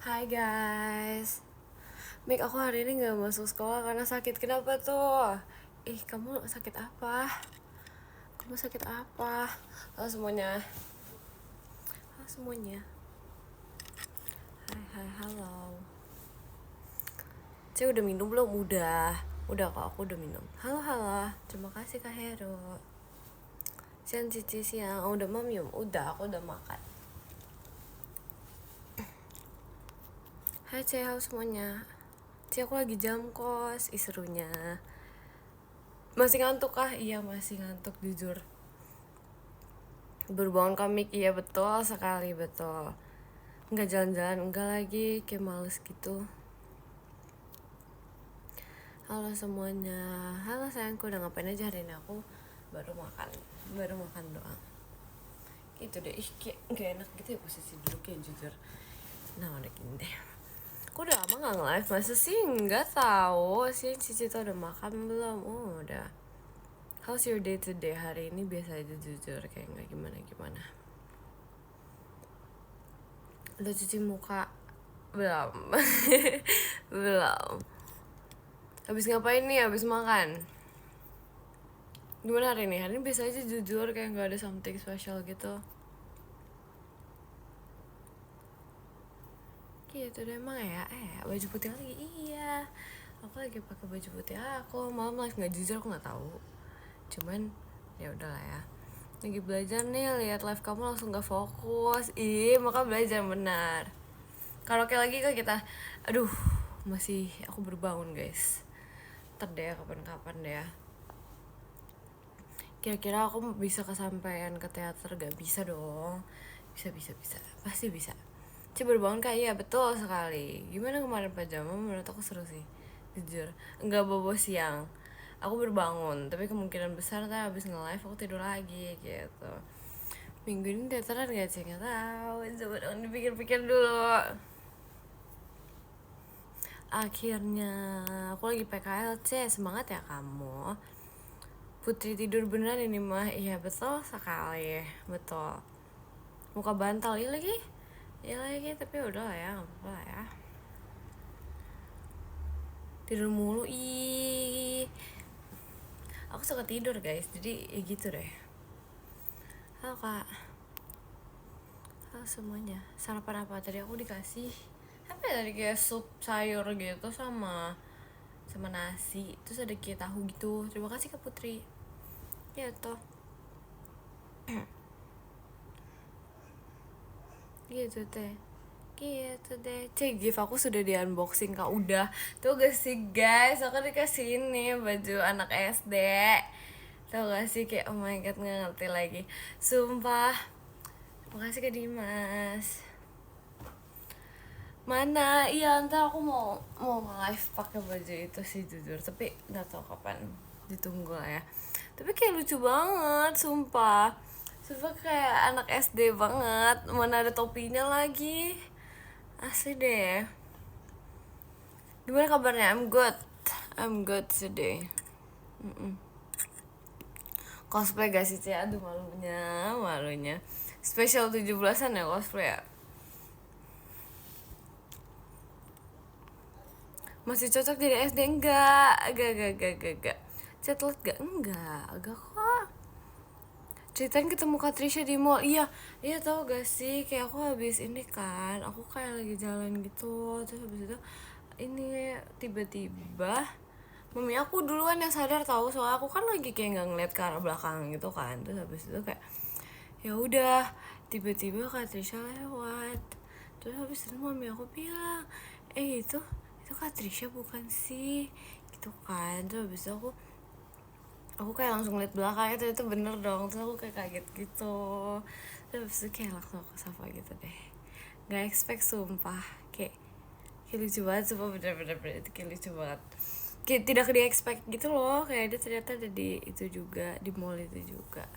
Hai guys, Mik aku hari ini gak masuk sekolah karena sakit. Kenapa tuh? Kamu sakit apa? Kamu sakit apa? Halo semuanya. Halo semuanya. Hai, halo. Saya udah minum belum? Udah kok, aku udah minum. Halo. Terima kasih Kak Hero. Siang Cici siang. Udah minum? Udah, aku udah makan. Hai Ceh, halo semuanya. Ceh, aku lagi jam kos. Serunya. Masih ngantuk kah? Iya, masih ngantuk jujur. Baru bangun komik, iya betul sekali, betul. Nggak jalan-jalan, enggak lagi, kayak males gitu. Halo semuanya. Halo sayangku, udah ngapain aja hari ini? Aku baru makan doang. Gitu deh, kayak gak enak gitu ya posisi duduknya jujur. Nah udah gini deh. Aku udah lama gak nge-live, masa sih? Nggak tahu sih, Cici tuh udah makan belum? Udah. How's your day today? Hari ini biasa aja jujur, kayak nggak gimana-gimana. Udah cuci muka? Belum. Belum. Habis ngapain nih? Habis makan? Gimana hari ini? Hari ini biasa aja jujur, kayak gak ada something special gitu. Gitu deh emang ya. Baju putih lagi. Iya, aku lagi pakai baju putih. Aku malam live nggak jujur, aku nggak tahu. Cuman ya udahlah ya. Lagi belajar nih, lihat live kamu langsung gak fokus. Maka belajar benar. Kalau kayak lagi kan kita, aduh, masih aku berbangun guys. Ntar deh kapan-kapan deh ya. Kira-kira aku bisa kesampaian ke teater gak? Bisa dong. Bisa. Pasti bisa. Coba bangun kak, iya betul sekali. Gimana kemarin pajama? Menurut aku seru sih, jujur. Enggak bobo siang. Aku berbangun, tapi kemungkinan besar kan abis nge-live aku tidur lagi gitu. Minggu ini teateran gak sih? Gak tau. Coba dong dipikir-pikir dulu. Akhirnya aku lagi PKLC. Semangat ya kamu. Putri tidur beneran ini mah. Iya betul sekali. Betul. Muka bantal ya lagi. Ya lagi, tapi udah lah ya, gak apa-apa lah ya. Tidur mulu, aku suka tidur guys, jadi ya gitu deh. Halo kak. Halo semuanya. Sarapan apa tadi? Aku dikasih apa ya tadi, kayak sup sayur gitu sama nasi, terus ada kayak tahu gitu. Terima kasih kak Putri. Ya toh. Gitu teh. Gitu deh. Gift aku sudah di unboxing kak. Udah. Tuh gak sih guys, aku dikasih ini baju anak SD. Tuh gak sih, kayak oh my god, gak ngerti lagi. Sumpah. Makasih kak Dimas. Mana? Iya, ntar aku mau live pakai baju itu sih jujur. Tapi nggak tahu kapan. Ditunggu lah ya. Tapi kayak lucu banget, sumpah. Sumpah kayak anak SD banget. Mana ada topinya lagi. Asli deh. Gimana kabarnya? I'm good today. Cosplay gak sih, Cia? Aduh malunya. Special 17-an ya cosplay ya? Masih cocok jadi SD? Enggak. Chatlet gak? Enggak kok. Ceritain ketemu Katrisha di mall. Iya tau gak sih, kayak aku habis ini kan, aku kayak lagi jalan gitu, terus habis itu ini tiba-tiba mami aku duluan yang sadar tahu, soalnya aku kan lagi kayak nggak ngeliat ke arah belakang gitu kan. Terus habis itu kayak ya udah, tiba-tiba Katrisha lewat. Terus habis itu mami aku bilang, itu Katrisha bukan sih, gitu kan. Terus habis itu aku kayak langsung liat belakang, itu bener dong. Terus aku kayak kaget gitu. Terus habis itu kayak langsung aku sapa gitu deh. Gak expect sumpah. Kayak lucu banget, sumpah bener-bener itu kayak lucu banget. Kayak tidak di expect gitu loh. Kayak dia ternyata ada di itu juga, di mall itu juga.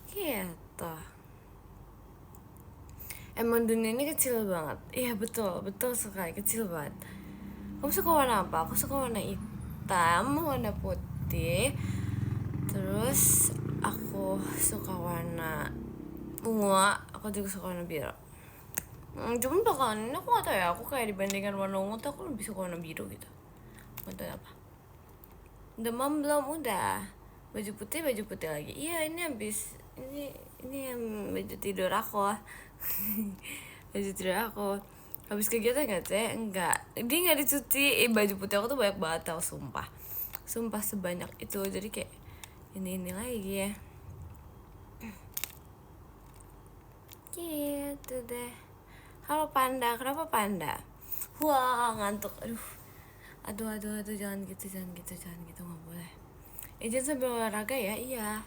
Gitu. Emang dunia ini kecil banget. Iya betul sekali, kecil banget. Kamu suka warna apa? Aku suka warna hitam, warna putih. Terus aku suka warna ungu. Aku juga suka warna biru. Cuman belakangan ini aku gak tau ya, aku kayak dibandingkan warna ungu tuh aku lebih suka warna biru gitu. Gak tau apa. Demam belum? Udah. Baju putih lagi. Iya, ini habis ini yang baju tidur aku. Baju tidur aku. Habis kegiatan gak sih? Enggak. Dia gak dicuci. Baju putih aku tuh banyak banget tau, sumpah. Sumpah sebanyak itu. Jadi kayak ini lagi ya. Gitu deh. Halo Panda, kenapa Panda? Wah, ngantuk. Aduh, jangan gitu, nggak boleh. Izin sambil olahraga ya, iya.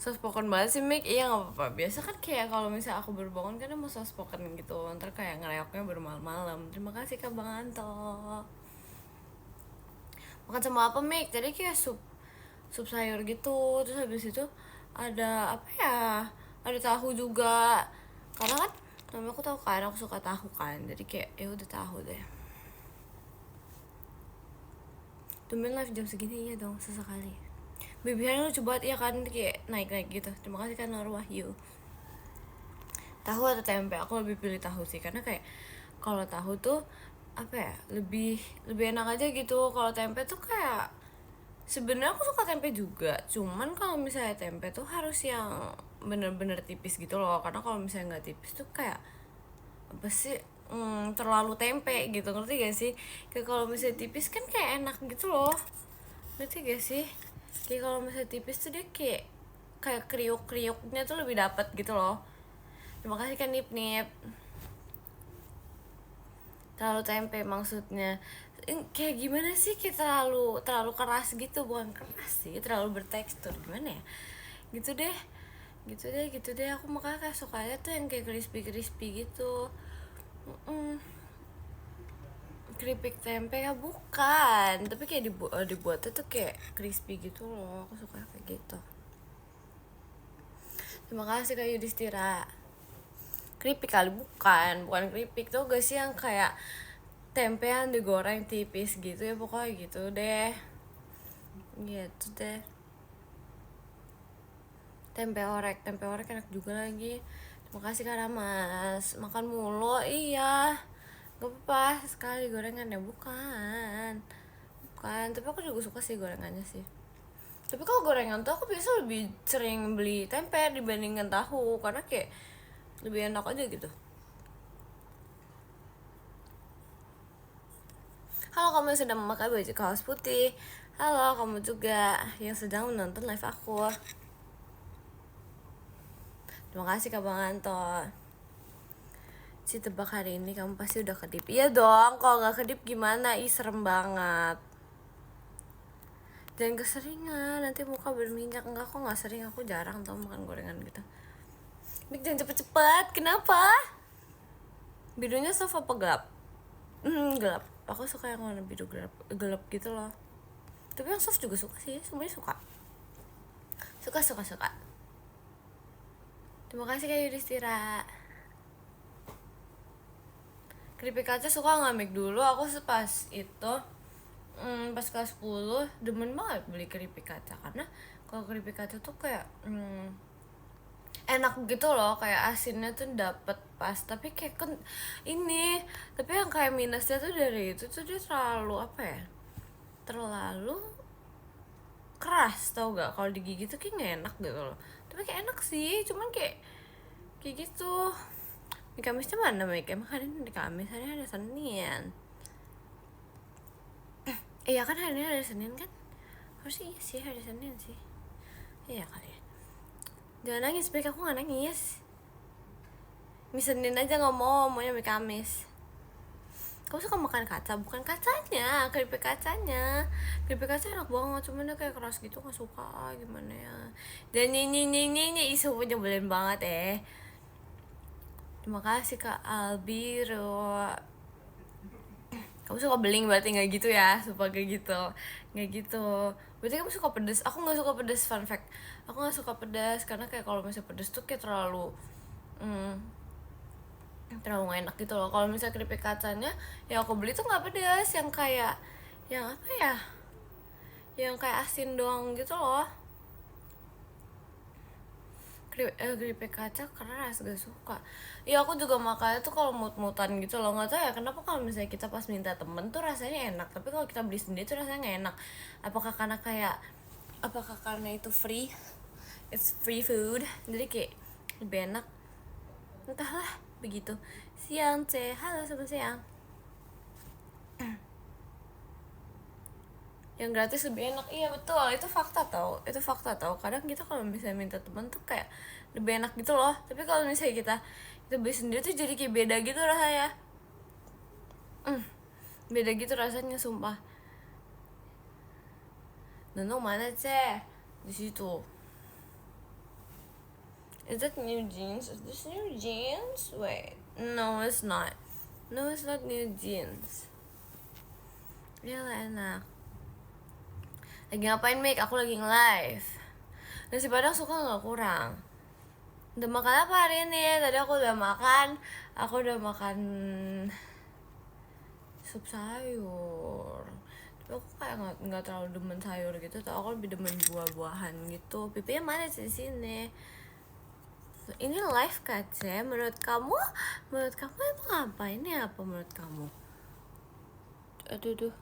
Soft-spoken banget sih, Mik. Iya, nggak apa-apa. Biasa kan kayak kalau misalnya aku baru bangun kan mau soft-spoken gitu. Ntar kayak ngereoknya baru malam-malam. Terima kasih Kak Bang Anto. Makan sama apa, Mik? Tadi kayak sup sayur gitu. Terus habis itu ada apa ya? Ada tahu juga. Karena kan nama aku tahu kan, aku suka tahu kan. Jadi kayak ya udah tahu deh. Tumben live jam segini, iya dong, sesekali. BBM lucu banget ya kan, kayak naik-naik gitu. Terima kasih kan Nur Wahyu. Tahu atau tempe? Aku lebih pilih tahu sih, karena kayak kalau tahu tuh apa ya, lebih enak aja gitu. Kalau tempe tuh kayak sebenarnya aku suka tempe juga, cuman kalau misalnya tempe tuh harus yang bener-bener tipis gitu loh. Karena kalau misalnya nggak tipis tuh kayak apa sih, terlalu tempe gitu, ngerti gak sih? Kayak kalau misalnya tipis kan kayak enak gitu loh, ngerti gak sih? Kayak kalau misalnya tipis tuh dia kayak kriuk-kriuknya tuh lebih dapat gitu loh. Terima kasih kan Nip. Terlalu tempe maksudnya kayak gimana sih, kayak terlalu keras gitu, bukan keras sih, terlalu bertekstur gimana ya, gitu deh. Aku makanya kayak sukanya tuh yang kayak crispy gitu. Keripik tempe ya bukan, tapi kayak dibuatnya tuh kayak crispy gitu loh, aku suka kayak gitu. Terima kasih Kak Yudhistira. Keripik kali, bukan keripik tuh gak sih yang kayak tempe yang digoreng tipis gitu ya, pokoknya gitu deh. Gitu deh. Tempe orek enak juga lagi. Terima kasih Kak Ramas. Makan mulu, iya. Gak apa-apa, sekali gorengan ya, bukan. Tapi aku juga suka sih gorengannya sih. Tapi kalau gorengan tuh aku biasa lebih sering beli tempe dibandingkan tahu, karena kayak lebih enak aja gitu. Halo kamu yang sedang memakai baju kaos putih. Halo kamu juga yang sedang menonton live aku. Terima kasih Kak Bang Anto. Si tebak hari ini kamu pasti udah kedip. Iya dong, kalau gak kedip gimana? Ih serem banget. Jangan keseringan, nanti muka berminyak. Enggak, kok gak sering, aku jarang tau makan gorengan gitu. Mik jangan cepet-cepet, kenapa? Birunya soft apa gelap? Gelap, aku suka yang warna biru gelap gitu loh. Tapi yang soft juga suka sih, semuanya suka. Suka. Terima kasih Kak Yudhistira. Keripik kaca suka gak Mik? Dulu aku pas itu pas kelas 10 demen banget beli keripik kaca, karena kalau keripik kaca tuh kayak enak gitu loh, kayak asinnya tuh dapet pas. Tapi kayak tapi yang kayak minusnya tuh dari itu tuh dia terlalu apa ya, terlalu keras, tau gak? Kalau digigit tuh kayak gak enak gitu loh. Tapi kayak enak sih, cuman kayak gitu. Di Kamisnya mana Mik? Emang hari ini di Kamis, hari ini ada Senin. Iya kan hari ini hari Senin kan? Harusnya iya sih, hari Senin sih. Iya kali ya. Jangan nangis, baik aku gak nangis. Mie Senin aja gak maunya mie Kamis. Kamu suka makan kaca? Bukan kacanya, keripik kacanya. Keripik kaca enak banget, cuman dia kayak keras gitu, gak suka, gimana ya. Dan ini isu nyebelin banget Terima kasih Kak Albiro. Kamu suka beling berarti, nggak gitu ya, suka kayak gitu, nggak gitu. Berarti kamu suka pedas. Aku nggak suka pedas, fun fact. Aku nggak suka pedas karena kayak kalau misalnya pedas tuh kayak terlalu nggak enak gitu loh. Kalau misalnya keripik kacanya yang aku beli tuh nggak pedas, yang kayak yang apa ya, yang kayak asin doang gitu loh. keripik kaca keras, gak suka. Ya aku juga makannya tuh kalau mut-mutan gitu loh, nggak tahu ya kenapa kalau misalnya kita pas minta temen tuh rasanya enak, tapi kalau kita beli sendiri tuh rasanya nggak enak. Apakah karena itu free, it's free food, jadi kayak lebih enak, entahlah begitu. Siang C, halo selamat siang. Yang gratis lebih enak, iya betul, itu fakta tau, kadang kita kalau misalnya minta teman tuh kayak lebih enak gitu loh, tapi kalau misalnya kita beli sendiri tuh jadi kayak beda gitu rasanya. Beda gitu rasanya sumpah. Nunung mana ceh di situ? Is that new jeans? Is this new jeans? Wait, no it's not new jeans. Dia enak. Lagi ngapain Mik? Aku lagi nge-live. Nasi padang suka gak kurang. Udah makan apa hari ini? Tadi aku udah makan sup sayur. Tapi aku kayak nggak terlalu demen sayur gitu. Tau aku lebih demen buah-buahan gitu. Pipinya mana sih di sini? Ini live kaca. Menurut kamu emang apa? Ini apa menurut kamu? Aduh.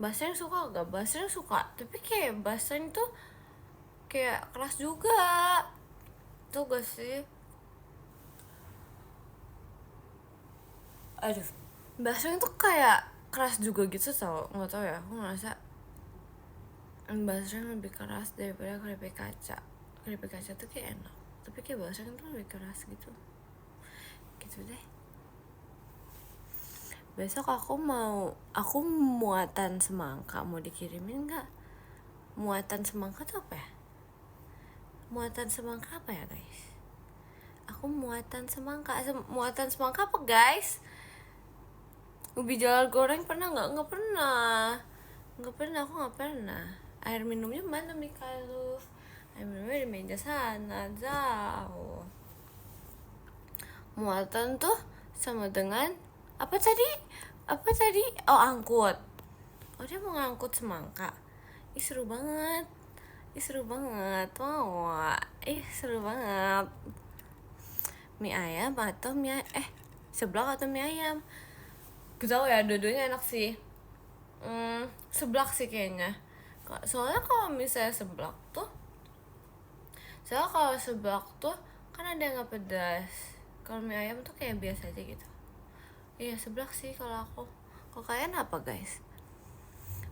Basreng suka gak? Basreng suka, tapi kayak Basreng tuh kayak keras juga. Tuh gak sih? Aduh, Basreng tuh kayak keras juga gitu tau. Gak tau ya, aku ngerasa Basreng lebih keras daripada keripik kaca. Keripik kaca tuh kayak enak, tapi kayak Basreng tuh lebih keras gitu. Gitu deh. Besok aku muatan semangka, mau dikirimin gak? Muatan semangka tuh apa ya? Muatan semangka apa ya guys? Aku muatan semangka apa guys? Ubi jalar goreng pernah nggak? Nggak pernah, aku nggak pernah. Air minumnya mana Mikaluf? Air minumnya di meja sana jauh. Muatan tuh sama dengan apa tadi? Oh, angkut. Oh, dia mau ngangkut semangka. Ih seru banget. Wow. Seru banget. Mie ayam atau seblak atau mie ayam? Gak tau ya, dua-duanya enak sih. Seblak sih kayaknya. Soalnya kalau misalnya seblak tuh kan ada yang gak pedas. Kalau mie ayam tuh kayak biasa aja gitu. Iya seblak sih kalau aku. Kalau kalian apa guys?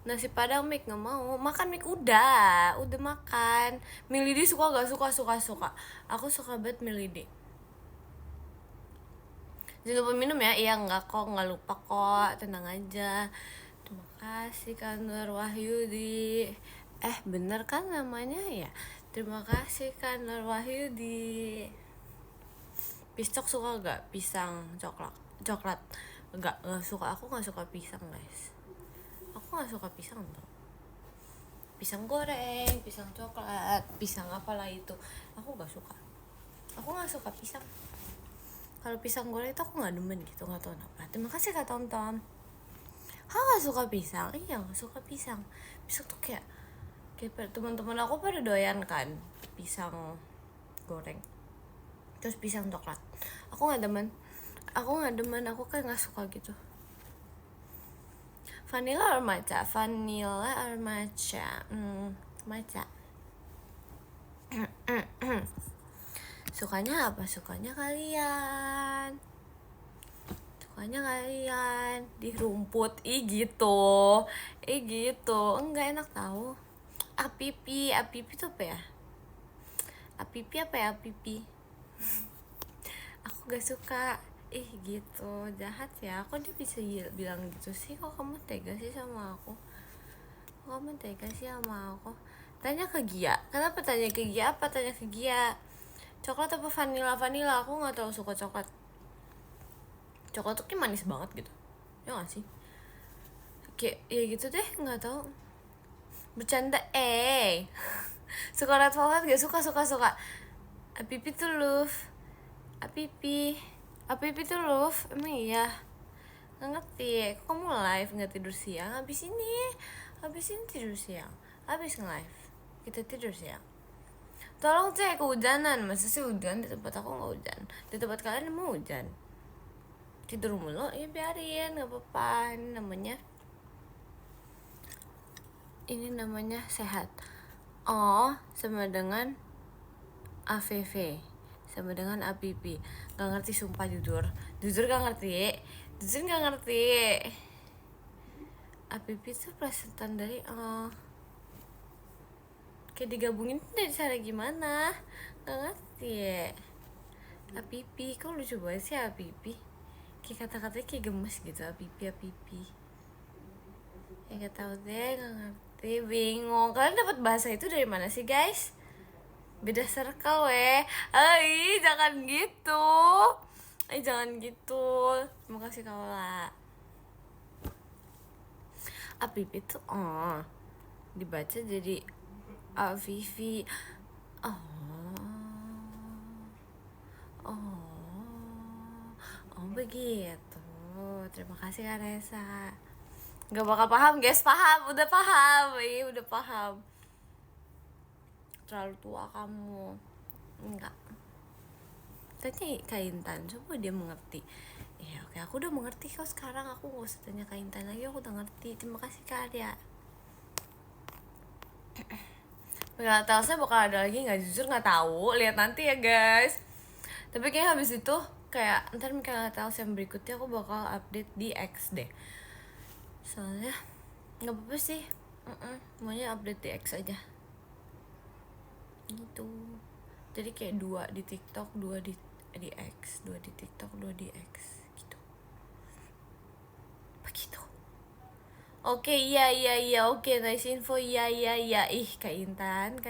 Nasi padang Mik gak mau. Makan Mik udah makan. Mie lidi suka gak? Suka. Aku suka banget mie lidi. Jangan lupa minum ya. Iya enggak kok, gak lupa kok, tenang aja. Terima kasih Kak Nur Wahyudi. Bener kan namanya ya? Terima kasih Kak Nur Wahyudi. Piscok suka gak? Pisang coklat. Gak suka, aku gak suka pisang guys. Aku gak suka pisang tuh. Pisang goreng, pisang coklat, pisang apalah itu, aku gak suka. Aku gak suka pisang. Kalau pisang goreng itu aku gak demen gitu, gak tau kenapa. Terima kasih Kak Tom. Aku gak suka pisang. Iya gak suka pisang. Pisang tuh kayak teman-teman aku pada doyan kan pisang goreng, terus pisang coklat. Aku gak demen, aku kayak gak suka gitu. Vanilla or matcha? Matcha. Sukanya apa? Sukanya kalian di rumput gitu. Enggak enak tahu. Apipi tuh apa ya? Apipi aku gak suka. Gitu, jahat ya. Kok dia bisa bilang gitu sih? Kok kamu tega sih sama aku? Tanya ke Gia. Kenapa tanya ke Gia? Coklat apa vanilla? Aku gak terlalu suka coklat. Coklat tuh kayak manis banget gitu, ya gak sih? Kayak ya gitu deh, gak tahu. Bercanda suka red velvet gak? Suka. Apipi tuh love. Emang iya? Gak ngerti. Kok kamu live gak tidur siang? Abis ini tidur siang. Abis nge-live kita tidur siang. Tolong cek kehujanan. Masa sih hujan? Di tempat aku nggak hujan. Di tempat kalian mau hujan? Tidur mulu? Ya biarin, nggak apa-apa. Ini namanya sehat. O sama dengan AVV sama dengan APP. Gak ngerti sumpah, jujur gak ngerti. APP itu plesetan dari kayak digabungin dari cara gimana, gak ngerti ya. APP, kok lucu banget sih APP, kayak kata-katanya kayak gemes gitu. APP ya gak tau deh, gak ngerti, bingung. Kalian dapat bahasa itu dari mana sih guys? Beda circle weh. Jangan gitu. Jangan gitu. Terima kasih Kaula. APP itu dibaca jadi Avivi. Oh begitu. Terima kasih Kak Resa. Gak bakal paham guys. Udah paham. Terlalu tua kamu. Enggak. Tanya Kak Intan, coba dia mengerti. Ya oke, aku udah mengerti kok sekarang. Aku gak usah tanya Kak Intan lagi, aku udah ngerti. Terima kasih Kak Arya. Nggak tahu, saya bakal ada lagi nggak, jujur nggak tahu, lihat nanti ya guys. Tapi kayaknya habis itu kayak ntar Michaela Tales yang berikutnya aku bakal update di X deh. Soalnya nggak apa-apa sih, maunya update di X aja gitu. Jadi kayak 2 di TikTok, 2 di X, 2 di TikTok, 2 di X gitu. Begitu. Oke, iya, oke, nice info, iya. Ih, Kak Intan.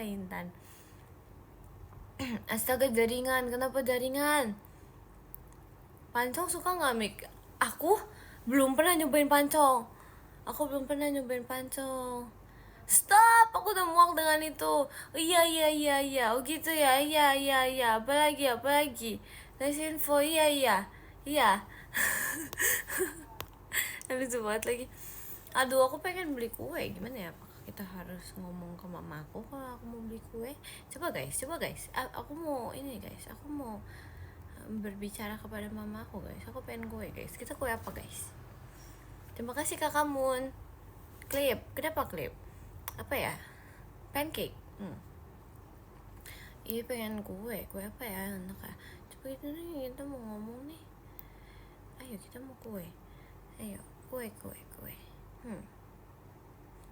Astaga, jaringan, kenapa jaringan? Pancong suka nggak, Mik? Aku belum pernah nyobain pancong. Stop, aku udah muak dengan itu. Iya. Oh gitu ya, iya. Apalagi. Nice info, iya. Lucu banget lagi. Aduh, aku pengen beli kue. Gimana ya? Apakah kita harus ngomong ke mamaku kalau aku mau beli kue? Coba guys. Aku mau ini guys. Aku mau berbicara kepada mamaku guys. Aku pengen kue guys. Kita kue apa guys? Terima kasih Kakak Moon. Klip. Kenapa klip? Apa ya? Pancake. Iya pengen kue apa ya anak ya? Coba kita mau ngomong nih. Ayo kita mau kue. Ayo kue.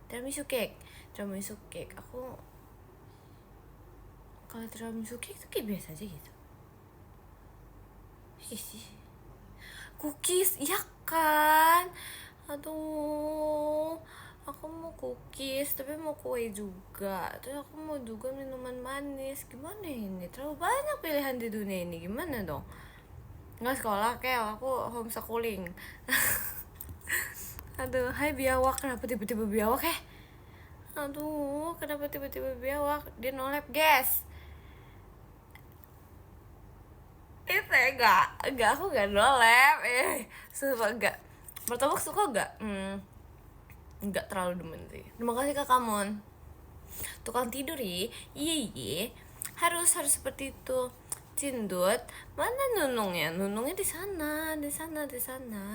Tiramisu cake. Aku kalau tiramisu cake tuh kayak biasa aja gitu. Iya sih. Cookies, ya kan? Aduh, aku mau cookies tapi mau kue juga. Terus aku mau juga minuman manis. Gimana ini? Terlalu banyak pilihan di dunia ini. Gimana dong? Nggak sekolah, Kel. Aku homeschooling. Aduh, hai biawak. Kenapa tiba-tiba biawak ya? Aduh, kenapa tiba-tiba biawak? Dia nolep, guys. Itu enggak, aku gak nolep. Sumpah enggak. Martabak suka enggak? Enggak terlalu demen sih. Terima kasih Kak Kamon. Tukang tidur ya? Iya. Harus seperti itu. Cindut, mana nunungnya? Nunungnya di sana.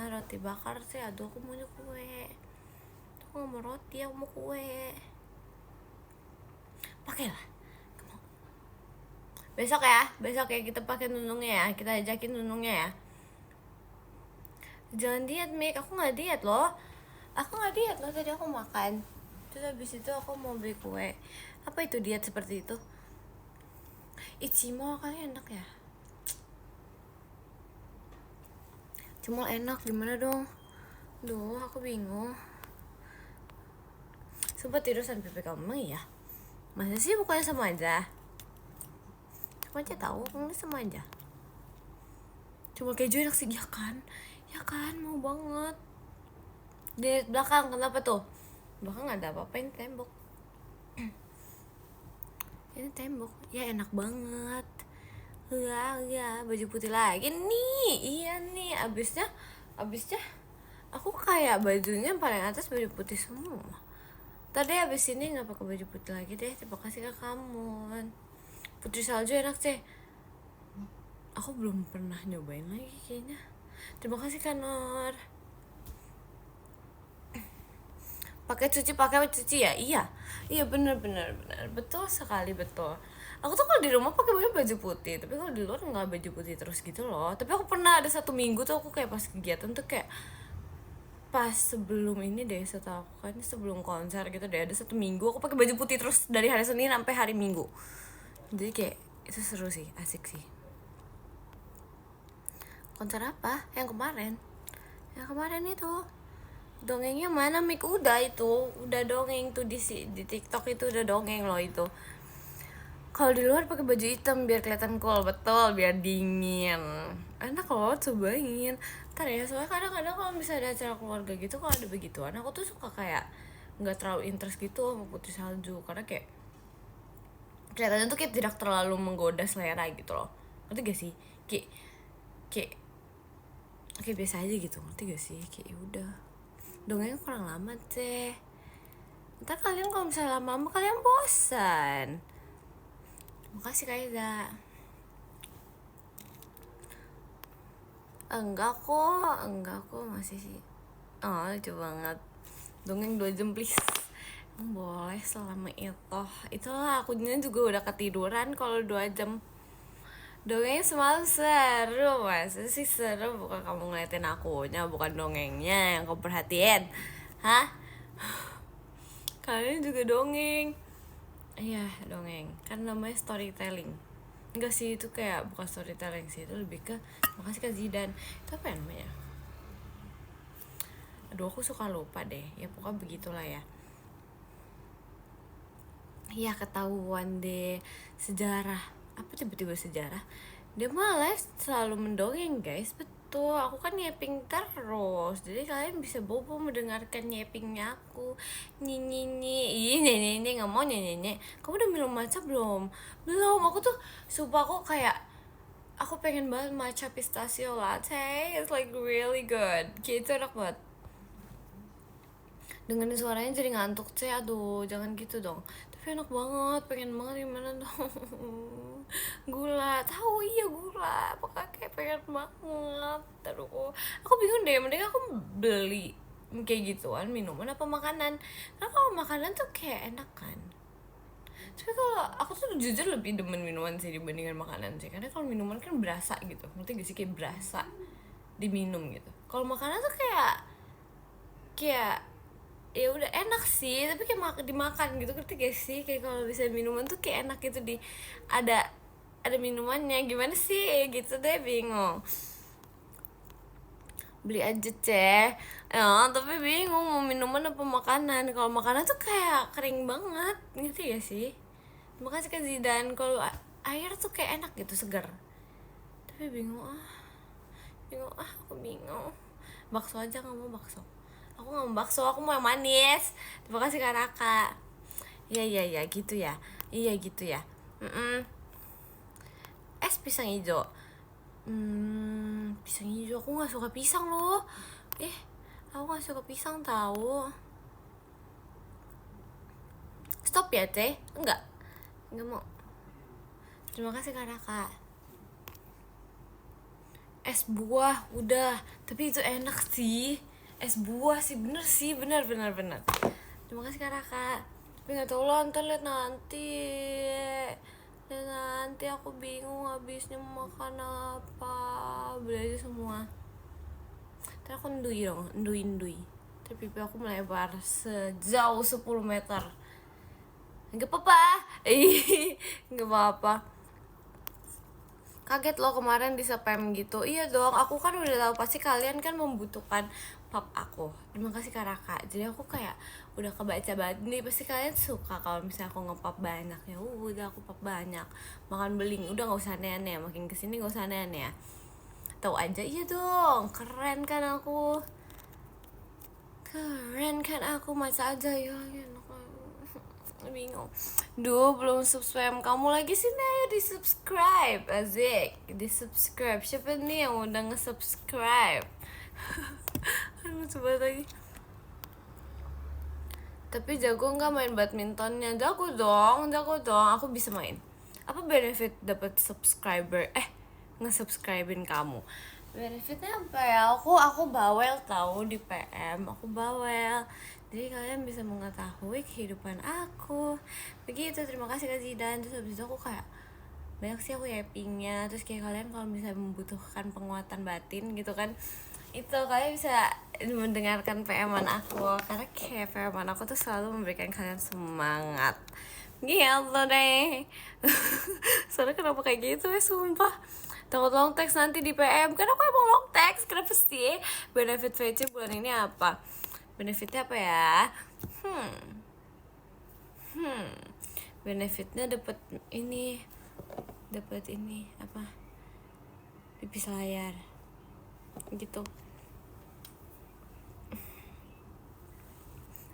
Roti bakar sih. Aduh, aku maunya kue. Aku nggak mau roti, aku mau kue. Pakailah. Besok ya kita pakai nunungnya ya. Kita ajakin nunungnya ya. Jangan diet, Mik. Aku nggak diet loh. Tadi aku makan. Terus habis itu aku mau beli kue. Apa itu diet seperti itu? Ichimo kali enak ya. Cuma enak gimana dong? Duh, aku bingung. Sumpah tidur sampai pipi kamu ya. Masa sih bukannya sama aja? Sama aja tahu, enggak sama aja. Cuma keju enak sih, ya kan, mau banget. Di belakang kenapa tuh? Belakang ada apa-apa, ini tembok. Ini tembok, ya enak banget. Ya, baju putih lagi nih. Iya nih, abisnya aku kayak bajunya paling atas baju putih semua. Tadi abis ini nggak pakai baju putih lagi deh. Terima kasih Kak Kamun. Putri salju enak sih. Aku belum pernah nyobain lagi kayaknya. Terima kasih Kanor. Pakai cuci ya? Iya bener betul sekali, betul. Aku tuh kalau di rumah pakai baju putih, tapi kalau di luar nggak baju putih terus gitu loh. Tapi aku pernah ada 1 minggu tuh aku kayak pas kegiatan tuh kayak pas sebelum ini deh, setahu aku kan sebelum konser gitu deh, ada 1 minggu aku pakai baju putih terus dari hari Senin sampai hari Minggu. Jadi kayak itu seru sih, asik sih. Konser apa? Yang kemarin itu dongengnya mana, Mik? Udah dongeng tuh di TikTok itu udah dongeng loh itu. Kalau di luar pakai baju hitam biar kelihatan cool, betul, biar dingin. Enak loh, cobain. Ntar ya, soalnya kadang-kadang kalau misalnya ada acara keluarga gitu, kalau ada begituan, aku tuh suka kayak nggak terlalu interest gitu sama putri salju, karena kayak kelihatannya tuh kayak tidak terlalu menggoda selera gitu loh. Ngerti gak sih? Kayak biasa aja gitu, ngerti gak sih? Kayak udah dongengnya kurang lama teh. Ntar kalian kalau misalnya lama-lama kalian bosan. Makasih Kaiza. Enggak kok masih sih. Oh lucu banget. Dongeng 2 jam please. Boleh selama itu. Itulah akunya juga udah ketiduran kalau 2 jam. Dongengnya semalam seru, masa sih seru? Bukan kamu ngeliatin akunya, bukan dongengnya yang kamu perhatiin. Hah? Kalian juga dongeng. Iya dongeng, kan namanya storytelling. Enggak sih, itu kayak bukan storytelling sih, itu lebih ke makasih Kak Zidan. Itu apa namanya? Aduh aku suka lupa deh. Ya pokoknya begitulah ya. Iya ketahuan deh sejarah. Apa tiba-tiba sejarah? Dia malah selalu mendongeng guys, betul. Aku kan nyeping terus, jadi kalian bisa bobo mendengarkan nyepingnya aku. Nyi nggak mau nyi. Kamu udah minum matcha belum? Aku tuh sumpah aku kayak aku pengen banget matcha pistachio latte. It's like really good. Kayak itu enak banget. Dengerin suaranya jadi ngantuk sih, aduh jangan gitu dong. Tapi enak banget, pengen banget, gimana dong. Gula, tahu iya gula, apakah kayak pengen banget. Aduh, aku bingung deh, mending aku beli kayak gituan minuman apa makanan. Karena kalau makanan tuh kayak enak kan. Tapi kalau aku tuh jujur lebih demen minuman sih dibandingkan makanan sih, karena kalau minuman kan berasa gitu, ngerti gak sih, kayak berasa diminum gitu. Kalau makanan tuh kayak ya udah enak sih, tapi kayak dimakan gitu, ngerti gak sih? Kayak kalau bisa minuman tuh kayak enak gitu, ada minumannya, gimana sih gitu deh, bingung. Beli aja ceh ya, tapi bingung mau minuman apa makanan. Kalau makanan tuh kayak kering banget, ngerti gak sih? Makasih Kak Zidan. Kalau air tuh kayak enak gitu, segar. Tapi bingung aku bingung. Bakso aja, nggak mau bakso. Aku nggak mau bakso, aku mau yang manis. Terima kasih Kak Raka. Iya gitu ya. Iya gitu ya. Es pisang hijau. Pisang hijau aku nggak suka pisang loh. Aku nggak suka pisang tahu. Stop ya teh. Enggak mau. Terima kasih Kak Raka. Es buah udah, tapi itu enak sih. Es buah sih, bener. Terima kasih Kak Raka. Tapi nggak tahu lah, ntar lihat nanti aku bingung habisnya makan apa. Beli aja semua. Ntar aku ndui. Tapi pipi aku melebar sejauh 10 meter. Nggak apa-apa. Nggak apa-apa. Kaget loh kemarin di spam gitu. Iya dong, aku kan udah tahu pasti kalian kan membutuhkan pap aku. Terima kasih Kak Raka. Jadi aku kayak udah kebaca banget nih, pasti kalian suka kalau misalnya aku ngepap banyak ya. Udah aku pap banyak. Makan beling, udah nggak usah aneh-aneh. Makin kesini nggak usah aneh-aneh ya. Tahu aja, iya dong. Keren kan aku. Masa aja ya. Bingung. Duh, belum subscribe kamu lagi sih, ayo di subscribe. Azik, di subscribe. Siapa nih yang udah nge-subscribe? Aduh, coba lagi. Tapi jago nggak main badmintonnya? Jago dong. Aku bisa main. Apa benefit dapat subscriber nge-subscribein kamu? Benefitnya apa ya? Aku bawel tahu di PM, aku bawel. Jadi kalian bisa mengetahui kehidupan aku. Begitu, terima kasih Kak Zidan. Terus habis itu aku kayak banyak sih aku yappingnya. Terus kayak kalian kalau bisa membutuhkan penguatan batin gitu kan, itu kalian bisa mendengarkan PM-an aku. Karena kayak PM-an aku tuh selalu memberikan kalian semangat gitu deh. Soalnya kenapa kayak gitu ya, sumpah. Takut long text nanti di PM. Kan aku emang long text. Kenapa sih? Benefit VC bulan ini apa? Benefitnya apa ya? Benefitnya dapat ini apa? Pipis layar gitu.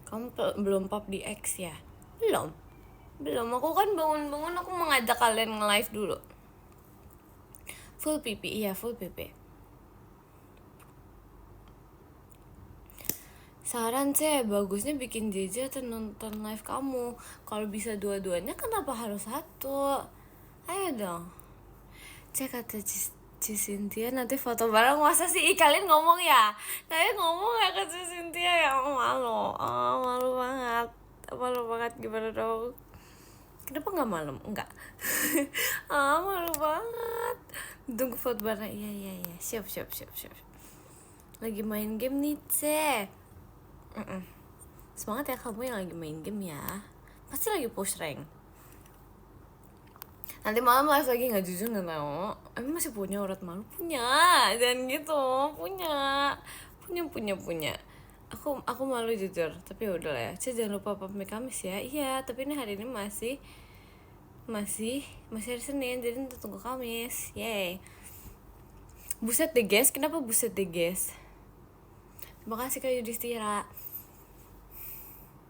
Kamu belum pop di X ya? Belum. Aku kan bangun-bangun aku mengajak kalian nge-live dulu. Full pipi, iya full pipi. Saran sih, bagusnya bikin JJ atau nonton live kamu. Kalau bisa dua-duanya, kenapa harus satu? Ayo dong. Cek kata Cynthia nanti foto bareng. Masa sih kalian ngomong ya? Kalian ngomong ya ke Cynthia ya? Malu. Malu banget. Malu banget, gimana dong? Kenapa nggak malam? Enggak. Malu banget. Tunggu foto bareng. Iya. Siap. Lagi main game nih, Cek. Semangat ya kamu yang lagi main game ya. Pasti lagi push rank. Nanti malam live lagi nggak, jujur nggak tahu. Emang masih punya urat malu? Punya, dan gitu. Punya. Aku malu jujur, tapi udah lah ya. Jangan lupa pamit Kamis ya. Iya, tapi ini hari ini masih hari Senin, jadi kita tunggu Kamis. Yay. Buset deh guys, kenapa buset deh guys? Terima kasih Kak Yudhistira.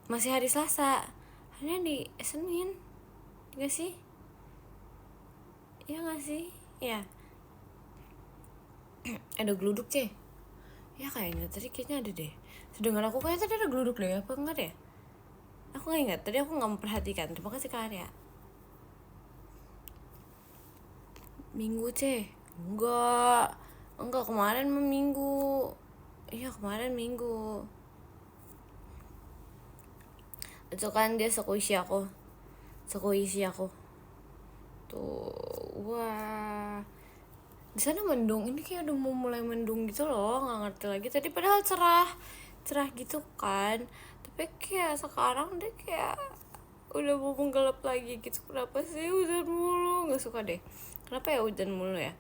Masih hari Selasa, hanya di Senin, gak sih? Iya gak sih? Ya. Ada geluduk C. Ya kayaknya tadi ada deh. Sedengar aku kayaknya tadi ada geluduk deh, apa enggak deh? Aku gak ingat, tadi aku gak memperhatikan. Terima kasih Kak Arya. Minggu C. Enggak, kemarin Minggu. Iya kemarin Minggu. Itu kan dia sekuisi aku. Tuh, wah. Di sana mendung. Ini kayak udah mau mulai mendung gitu loh. Nggak ngerti lagi. Tadi padahal cerah gitu kan. Tapi kayak sekarang deh kayak udah mau menggelap lagi gitu. Kenapa sih hujan mulu? Nggak suka deh. Kenapa ya hujan mulu ya?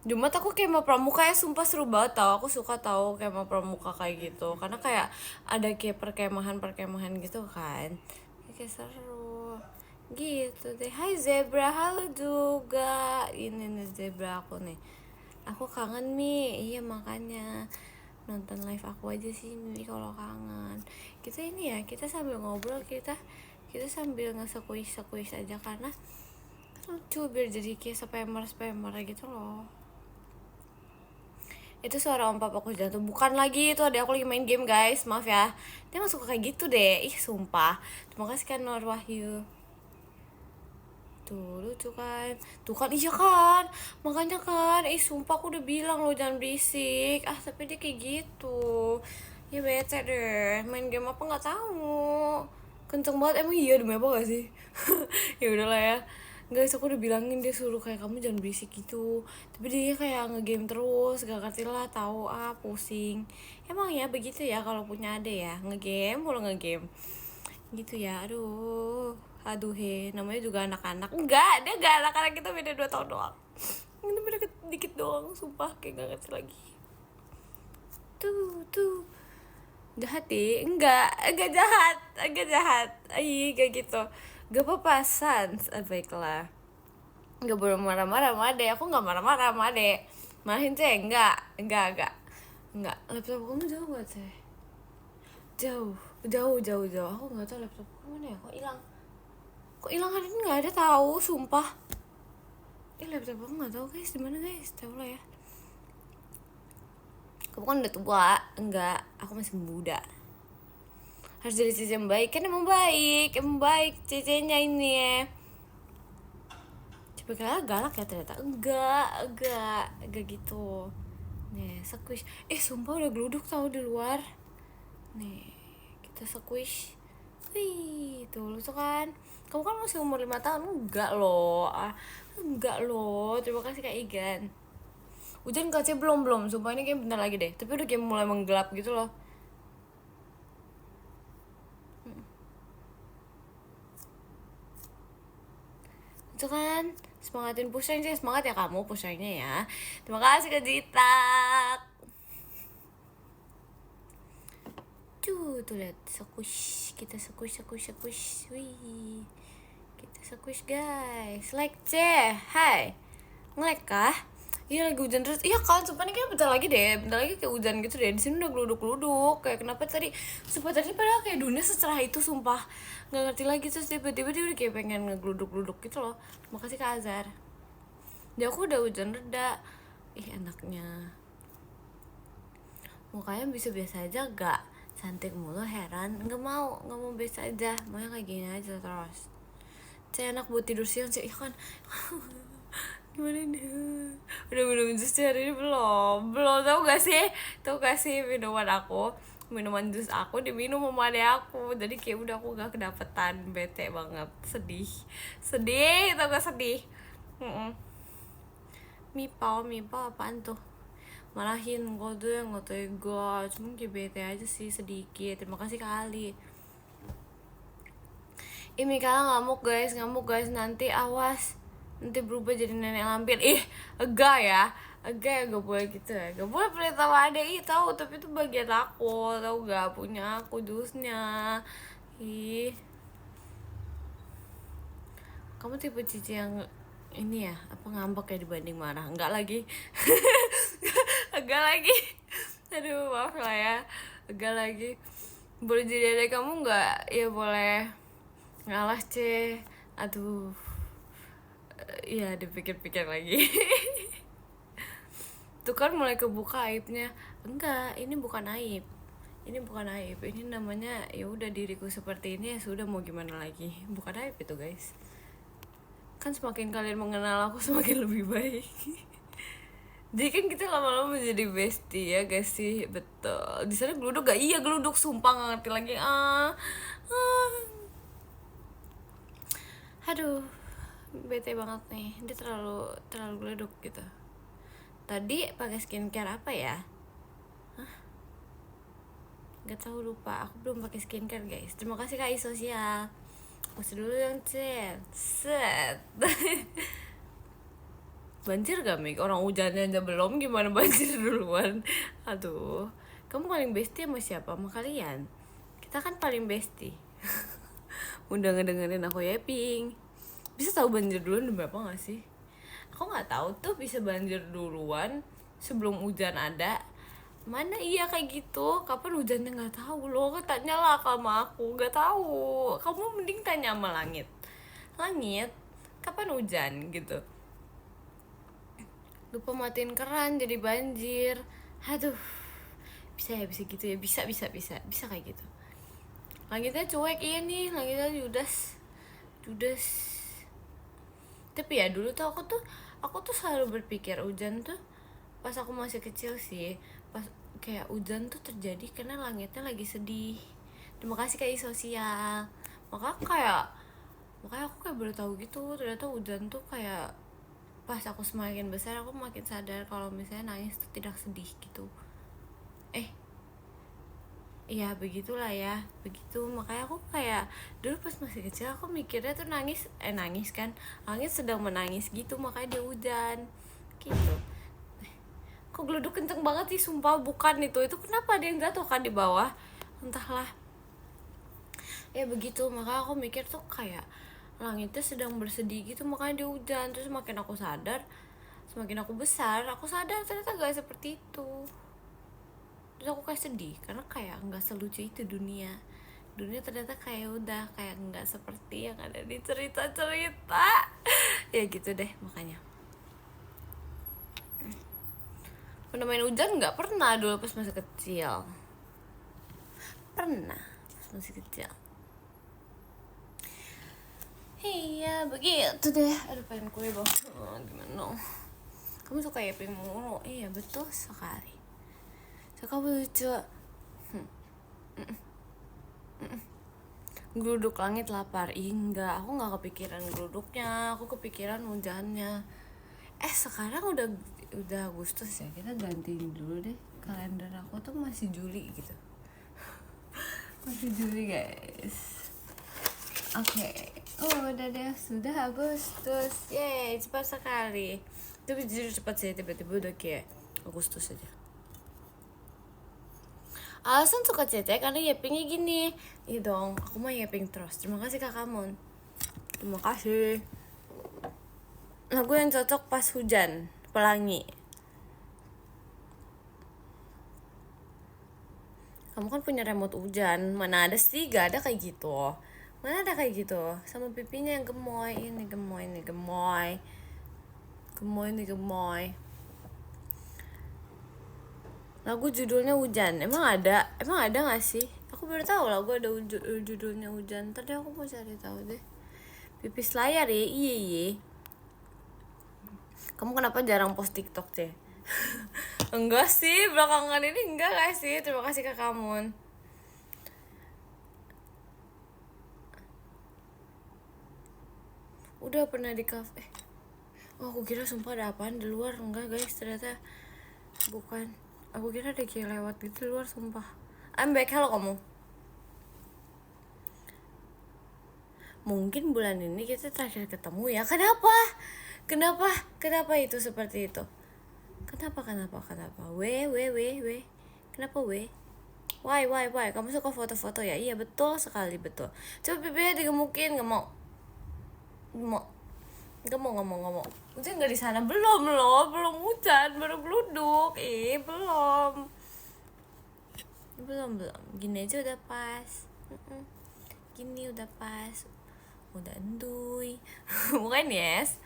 Jumat aku kayak mau pramuka ya, sumpah seru banget tau. Aku suka tau kayak mau pramuka kayak gitu. Karena kayak ada kayak perkemahan gitu kan. Kayak seru gitu deh. Hai Zebra, halo juga. Ini nih Zebra aku nih. Aku kangen nih, iya makanya nonton live aku aja sini kalau kangen. Kita ini ya, kita sambil ngobrol, kita sambil nge-squeeze aja karena lucu biar jadi kayak spammer gitu loh. Itu suara om papa aku jatuh, bukan lagi, itu ada aku lagi main game guys, maaf ya. Dia emang suka kayak gitu deh, sumpah. Terima kasih kan Nur Wahyu. Tuh lucu kan, iya kan, makanya kan, sumpah aku udah bilang lo jangan berisik. Tapi dia kayak gitu, ya bete deh. Main game apa nggak tahu, kenceng banget emang. Iya demi apa gak sih? Ya udahlah ya guys, aku udah bilangin dia suruh kayak kamu jangan berisik gitu, tapi dia kayak ngegame terus, gak ngerti lah, tahu pusing. Emang ya begitu ya kalau punya ade ya, ngegame gitu ya. Aduh namanya juga anak-anak. Enggak, dia gak anak-anak, kita beda 2 tahun doang. Kita beda dikit doang, sumpah kayak gak ngerti lagi. Tuh jahat deh, enggak jahat, gak gitu. Gak apa-apa, sans. Baiklah, gak boleh marah-marah sama adek. Aku gak marah-marah sama adek. Marahin Ceh, enggak. Laptop kamu jauh gak Ceh? Jauh. Aku gak tahu laptop kamu mana ya, kok hilang hari ini, gak ada tahu, sumpah. Laptop aku gak tahu guys, dimana guys, tahu lah ya. Kamu kan udah tua. Enggak, aku masih muda. Harus jadi cici yang baik, kan emang baik cecenya ini ya. Cipikalnya galak ya ternyata. Enggak gitu. Nih squish, sumpah udah geluduk tau di luar. Nih kita squish. Wih tuh lu tuh kan, kamu kan masih umur 5 tahun. Enggak loh, terima kasih Kak Igan. Hujan kaca belum, sumpah ini kayak bentar lagi deh, tapi udah kayak mulai menggelap gitu loh. Itu kan, semangatin pushing sih, semangat ya kamu pushingnya ya. Terima kasih Kak Zita. Tuh lihat, squish, kita squish. Wih, kita squish guys. Like hai, nge-like kah? Iya lagi hujan terus. Iya kan, sumpah nih kayak bentar lagi kayak hujan gitu deh. Di sini udah geluduk. Kayak kenapa tadi? Sumpah tadi padahal kayak dunia secerah itu, sumpah. Nggak ngerti lagi, terus tiba-tiba dia udah kayak pengen ngegeluduk gitu loh. Makasih Kak Azhar. Dia aku udah hujan reda. Ih enaknya. Mukanya bisa biasa aja gak? Cantik mulu, heran. Nggak mau biasa aja, maunya kayak gini aja terus. Saya enak buat tidur siang sih, ya kan. Gimana nih, udah minum jus hari ini belum tau gak sih minuman jus aku diminum sama adek aku, jadi kayak udah aku gak kedapetan, bete banget, sedih tau gak sedih. Mipau apaan tuh, marahin gue tuh yang gak tega, cuman kayak bete aja sih sedikit. Terima kasih kali. Ini Mikaela ngamuk guys, nanti awas, nanti berubah jadi nenek lampir. Agak ya gak boleh gitu ya, gak boleh pelit sama adek tahu, tapi itu bagian aku tahu gak, punya aku jusnya. Kamu tipe cici yang ini ya, apa ngambek kayak dibanding marah? Enggak lagi. Aduh maaf lah ya, enggak lagi. Boleh jadi adek kamu nggak? Ya boleh. Ngalah aduh, ya dipikir-pikir lagi. Tuh kan mulai kebuka aibnya. Enggak, ini bukan aib, ini namanya ya udah, diriku seperti ini ya sudah, mau gimana lagi, bukan aib itu guys. Kan semakin kalian mengenal aku semakin lebih baik. Jadi kan kita lama-lama menjadi bestie ya guys sih. Betul. Di sana geluduk gak? Iya geluduk, sumpah gak ngerti lagi. Aduh, bete banget nih. Dia terlalu geluduk gitu. Tadi pakai skincare apa ya? Gak tahu, lupa. Aku belum pakai skincare guys. Terima kasih Kak Sosial. Masih dulu yang set. Banjir gak Mik? Orang hujannya aja belum, gimana banjir duluan? Aduh, kamu paling bestie sama siapa? Sama kalian? Kita kan paling bestie. Udah ngedengerin aku yapping. Bisa tahu banjir duluan udah berapa gak sih? Aku gak tahu tuh bisa banjir duluan sebelum hujan ada. Mana iya kayak gitu? Kapan hujannya gak tahu loh. Tanyalah sama aku, gak tahu. Kamu mending tanya sama langit. Langit, kapan hujan gitu? Lupa matiin keran jadi banjir. Aduh, bisa gitu ya, bisa kayak gitu. Langitnya cuek, iya nih, langitnya judes. Tapi ya dulu tuh aku tuh selalu berpikir hujan tuh pas aku masih kecil sih, pas kayak hujan tuh terjadi karena langitnya lagi sedih. Terima kasih Kak Sosial. Makanya aku kayak baru tahu gitu, ternyata hujan tuh kayak pas aku semakin besar aku makin sadar kalau misalnya nangis tuh tidak sedih gitu. Iya begitulah ya, begitu. Makanya aku kayak dulu pas masih kecil aku mikirnya tuh nangis kan, langit sedang menangis gitu, makanya dia hujan gitu. Kok geluduk kenceng banget sih, sumpah bukan itu kenapa ada yang jatuh kan di bawah, entahlah ya begitu. Makanya aku mikir tuh kayak langitnya sedang bersedih gitu, makanya dia hujan. Terus semakin aku besar aku sadar ternyata gak seperti itu. Terus aku kayak sedih karena kayak nggak selucu itu dunia ternyata kayak udah kayak nggak seperti yang ada di cerita ya gitu deh. Makanya pernah main hujan nggak? Pernah dulu pas masih kecil, Iya begitu deh. Aduh pengen kue bang. Gimana? Kamu suka Yaping mulu. Iya betul sekali. Suka lucu. Geruduk langit lapar. Enggak, aku nggak kepikiran geruduknya. Aku kepikiran hujannya. Sekarang udah Agustus ya. Kita gantiin dulu deh. Kalender aku tuh masih Juli gitu. Masih Juli guys. Oke. Oh udah deh, sudah Agustus. Yeay, cepat sekali. Tapi jujur cepat sih, tiba-tiba udah kayak Agustus aja. Alasan suka cece karena Yapingnya gini. Iya dong, aku mah Yaping terus. Terima kasih Kak Kamon. Terima kasih. Lagu yang cocok pas hujan, Pelangi. Kamu kan punya remote hujan. Mana ada sih, gak ada kayak gitu. Mana ada kayak gitu. Sama pipinya yang gemoy. Ini gemoy, ini gemoy. Gemoy, ini gemoy. Lagu judulnya Hujan. Emang ada gak sih? Aku baru tahu lagu ada judulnya Hujan. Tadi aku mau cari tahu deh. Pipis layar ya, iya. Kamu kenapa jarang post TikTok ceh? Enggak sih, belakangan ini enggak gak sih. Terima kasih Kak Kamun. Udah pernah di cafe. Oh aku kira sumpah ada apaan di luar. Enggak guys, ternyata bukan. Aku kira ada kayak lewat gitu di luar, sumpah. I'm back, halo kamu. Mungkin bulan ini kita terakhir ketemu ya. Kenapa itu seperti itu? Kenapa? We. Kenapa we? Why? Kamu suka foto-foto ya? Iya betul sekali, betul. Coba pipinya digemukin, nggak mau. Hujan nggak di sana? Belum hujan, baru geluduk. Belum. Gini aja udah pas. Gini udah pas. Udah enduy. Bukan yes.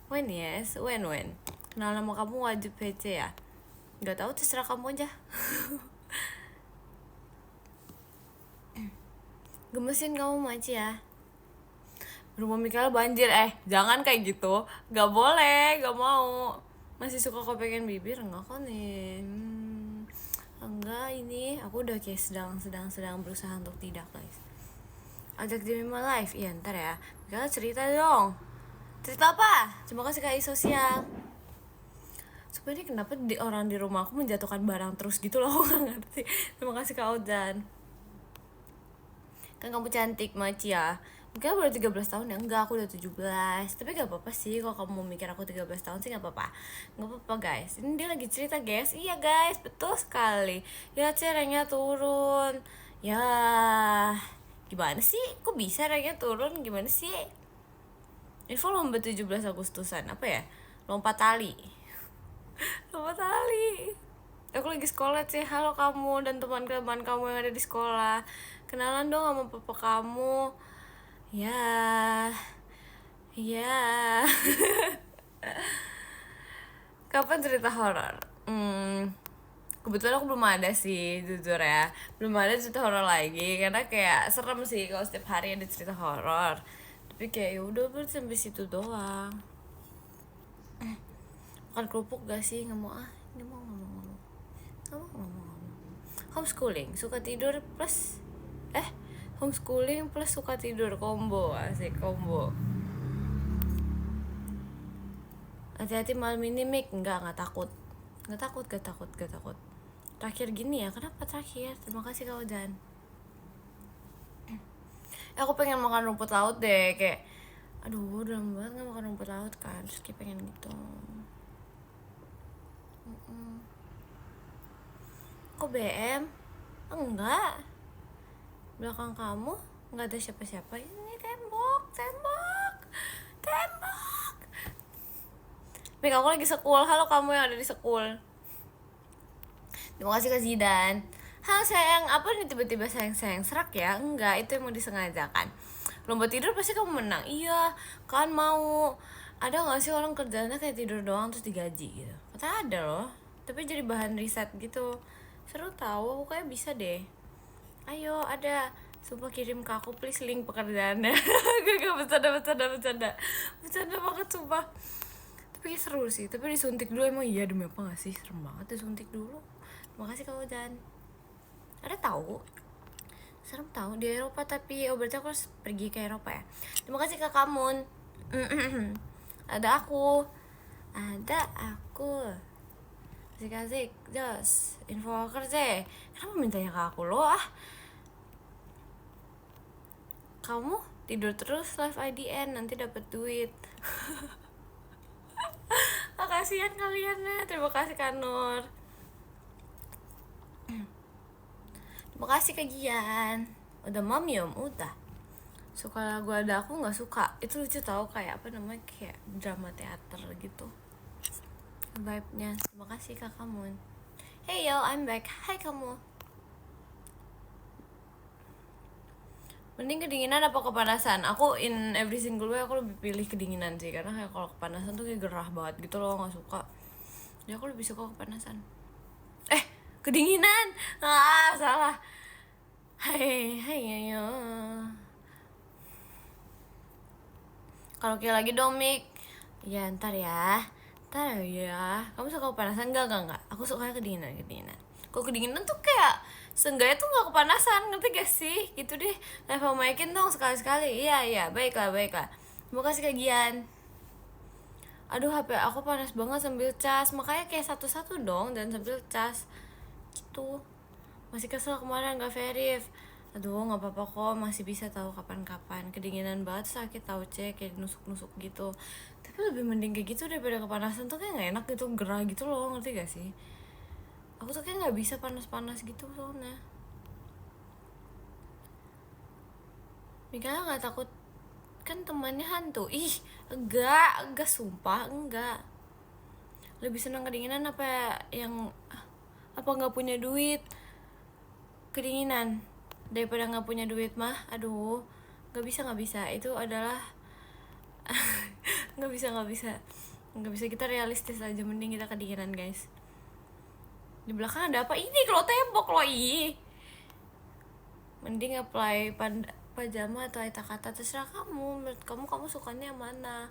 When. Kenal nama kamu wajib PC ya? Gak tahu, terserah kamu aja. Gemesin kamu Maci ya. Rumah Mikael banjir. Jangan kayak gitu. Gak boleh, gak mau. Masih suka kok pengen bibir? Enggak kok nih. Enggak, ini aku udah kayak sedang berusaha untuk tidak guys. Ajak Jemima live. Iya ntar ya. Mikael cerita dong. Cerita apa? Terima kasih Kak Sosial. Sebenarnya kenapa orang di rumah aku menjatuhkan barang terus gitu loh. Aku gak ngerti. Terima kasih Kak Odan. Kan kamu cantik Maci ya. Mungkin baru 13 tahun ya? Enggak, aku udah 17. Tapi gak apa-apa sih kalau kamu mikir aku 13 tahun sih gak apa-apa. Gak apa-apa guys. Ini dia lagi cerita guys. Iya guys, betul sekali. Ya ranknya turun. Ya gimana sih? Kok bisa ranknya turun? Gimana sih? Info lomba 17 Agustusan. Apa ya? Lompat tali. Aku lagi sekolah sih. Halo kamu dan teman-teman kamu yang ada di sekolah. Kenalan dong sama papa kamu. Ya. Kapan cerita horor? Kebetulan aku belum ada sih, jujur ya. Belum ada cerita horor lagi karena kayak serem sih kalau setiap hari ada cerita horor. Tapi kayak yaudah baru sampai situ doang. Makan kerupuk gak sih? Nggak mau. Homeschooling, suka tidur plus homeschooling plus suka tidur, combo. Asik, combo. Hati-hati malam ini Mik. Enggak takut. Terakhir gini ya, kenapa terakhir? Terima kasih Kak Ojan. Aku pengen makan rumput laut deh, kayak aduh udah lama banget gak makan rumput laut kan, terus kayak pengen gitu. Kok BM? Enggak. Belakang kamu nggak ada siapa-siapa. Ini tembok. Mik, aku lagi sekul. Halo kamu yang ada di sekul. Terima kasih Kak Zidan. Halo sayang, apa nih tiba-tiba sayang serak ya? Enggak, itu yang mau disengajakan. Lomba tidur pasti kamu menang. Iya, kan mau. Ada nggak sih orang kerjanya kayak tidur doang terus digaji gitu? Kata ada loh. Tapi jadi bahan riset gitu. Seru tahu, aku kayak bisa deh. Ayo, ada Sumpah kirim ke aku please link pekerjaannya. Gak bercanda banget sumpah. Tapi seru sih, tapi disuntik dulu emang iya, demi apa gak sih, serem banget disuntik dulu. Terima kasih Kak Ojan. Ada tahu? Serem tahu di Eropa, tapi berarti aku harus pergi ke Eropa ya. Terima kasih Kak Kamun. Ada aku Asik jos info kerja. Kenapa mintanya ke aku lo ah? Kamu tidur terus live IDN nanti dapat duit. Kasihan kalian ya. Terima kasih Kak Nur. Terima kasih Kak Gian. Udah mamium udah. Suka lagu Ada Aku nggak suka. Itu lucu tau, kayak apa namanya, kayak drama teater gitu vibe-nya. Terima kasih Kak Kamun. Hey yo, I'm back. Hai kamu. Mending kedinginan apa kepanasan? Aku in every single way aku lebih pilih kedinginan sih, karena kayak kalau kepanasan tuh kayak gerah banget gitu loh, nggak suka. Jadi aku lebih suka kepanasan. Kedinginan. Salah. Hai ayo. Kalau kayak lagi dong Mik. Ya ntar ya. Kamu suka kepanasan? Enggak. Aku sukanya kedinginan. Kalau kedinginan tuh kayak seenggaknya tuh gak kepanasan, ngerti gak sih? Gitu deh. Level maikin dong sekali-sekali. Iya, baiklah. Terima kasih Kak Gian. Aduh, HP aku panas banget sambil cas. Makanya kayak satu-satu dong dan sambil cas gitu. Masih kesel kemarin gak verif. Aduh, gak apa-apa kok, masih bisa tahu kapan-kapan. Kedinginan banget sakit tahu cek, kayak nusuk-nusuk gitu. Tapi lebih mending kayak gitu daripada kepanasan tuh kayak gak enak gitu, gerah gitu loh, ngerti gak sih? Aku tuh kayak gak bisa panas-panas gitu soalnya. Mika gak takut kan temannya hantu? Ih, enggak sumpah, enggak. Lebih senang kedinginan apa yang apa nggak punya duit? Kedinginan daripada nggak punya duit mah. Aduh, nggak bisa. Itu adalah nggak bisa. Kita realistis aja, mending kita kedinginan guys. Di belakang ada apa ini? Kalau tembok loh, mending apply pajama atau kata terserah kamu. Menurut kamu sukanya yang mana?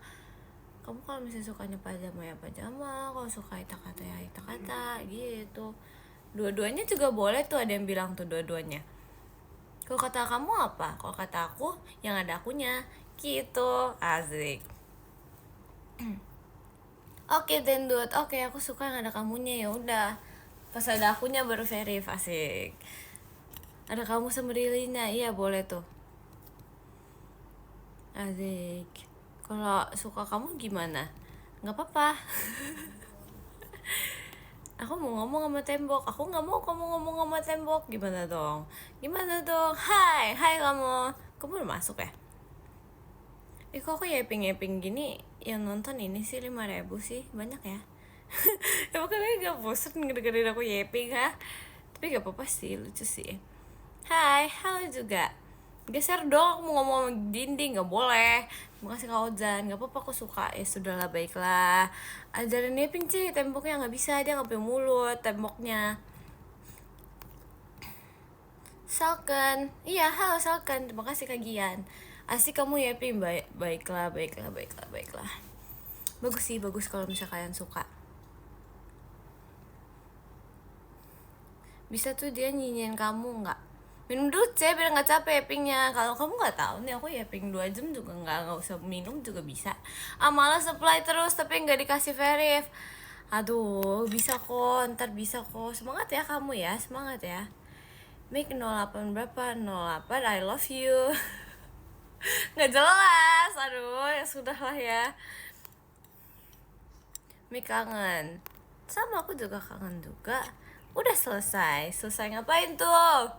Kamu kalau misalnya sukanya pajama ya pajama, kalau suka kata ya kata gitu. Dua-duanya juga boleh tuh, ada yang bilang tuh dua-duanya. Kalau kata kamu apa? Kalau kata aku yang ada akunya gitu. Asik. Oke, Dendut. Oke, aku suka yang ada kamunya, ya udah. Pas ada akunya baru verif. Asik. Ada kamu sama Rilinya, iya boleh tuh. Asik. Kalau suka kamu gimana? Nggak apa-apa. Aku mau ngomong sama tembok. Aku nggak mau kamu ngomong sama tembok. Gimana dong? Hai kamu. Kamu udah masuk ya? Kok aku yaping gini, yang nonton ini sih 5.000 sih, banyak ya. Emang kalian gak bosen ngedengerin aku yaping ha? Tapi gak apa-apa sih, lucu sih. Hai, halo juga. Geser dong, aku mau ngomong sama dinding, gak boleh. Terima kasih Kak Ozan, gak apa-apa aku suka. Ya sudahlah, baiklah. Ajarin yaping sih, temboknya gak bisa, dia gak punya mulut, temboknya. Salken, iya halo Salken, terima kasih Kak Gian. Asik kamu ya Pim, baiklah. Bagus kalau misalnya kalian suka. Bisa tuh dia nyinyiin kamu nggak? Minum dulu C biar nggak capek yapingnya. Kalau kamu nggak tahu nih, aku yaping 2 jam juga nggak usah minum juga bisa. Malah supply terus tapi nggak dikasih verif. Aduh, bisa kok, ntar bisa kok. Semangat ya kamu ya, semangat ya. Make 08 berapa? 08 I love you. Nggak jelas, aduh ya sudah lah ya. Make kangen. Sama aku juga kangen juga. Udah selesai ngapain tuh?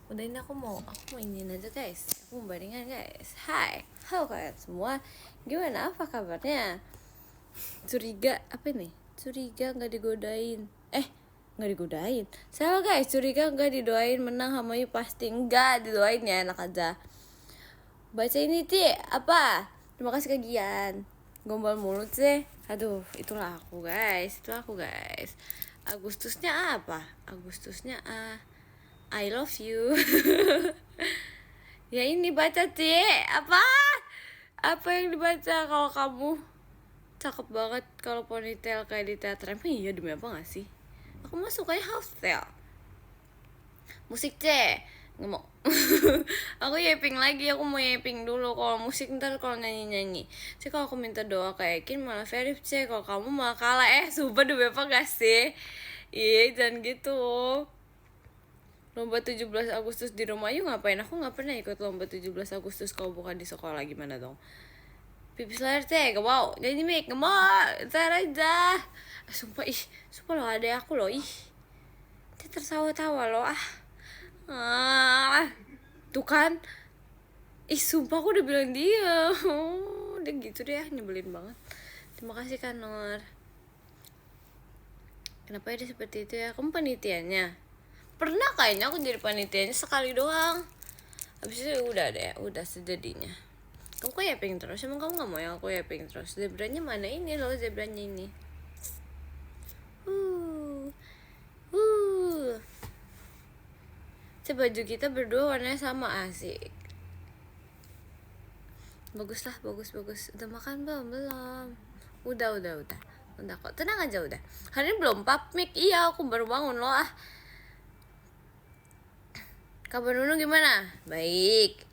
Udah ini aku mau ingin aja guys. Aku mau bandingan guys. Hai, halo kalian semua. Gimana, apa kabarnya? Curiga apa nih? Curiga nggak digodain. Nggak digodain. Salah guys, curiga nggak didoain menang sama you pasti nggak didoain ya, enak aja. Baca ini apa? Terima kasih Kak Gian. Gombal mulut sih. Aduh, itulah aku guys. Agustusnya apa? I love you. Ya ini baca Cie. Apa yang dibaca? Kalau kamu cakep banget kalau ponytail kayak di teater. Emang iya demi apa gak sih? Aku mah sukanya house style. Musik C nggak mau. Aku yaping lagi, aku mau yaping dulu. Kalau musik ntar kalau nyanyi sih, kalau aku minta doa kayak Kin malah verif C, kalau kamu malah kalah. Sumpah demi apa gak sih? Iya jangan gitu. Lomba 17 Agustus di rumah yuk ngapain? Aku gak pernah ikut lomba 17 Agustus kalau bukan di sekolah. Gimana dong? Pipis lahir teh gak mau jadi mik, gak mau, ntar aja. Sumpah sumpah lo ada aku loh dia tertawa-tawa loh. Tuh kan, sumpah aku udah bilang dia. Dia gitu deh, nyebelin banget. Terima kasih kan Nur. Kenapa dia seperti itu ya? Kamu panitianya? Pernah kayaknya aku jadi panitianya sekali doang. Habis itu udah deh, udah sejadinya. Kamu kok yaping terus? Emang kamu gak mau yang aku yaping terus? Zebranya mana ini loh, zebranya ini. Baju kita berdua warnanya sama, asik. Bagus. Udah makan belum? Udah kok, tenang aja udah. Hari ini belum papmik. Iya aku baru bangun loh. Kabar Nunu gimana? Baik.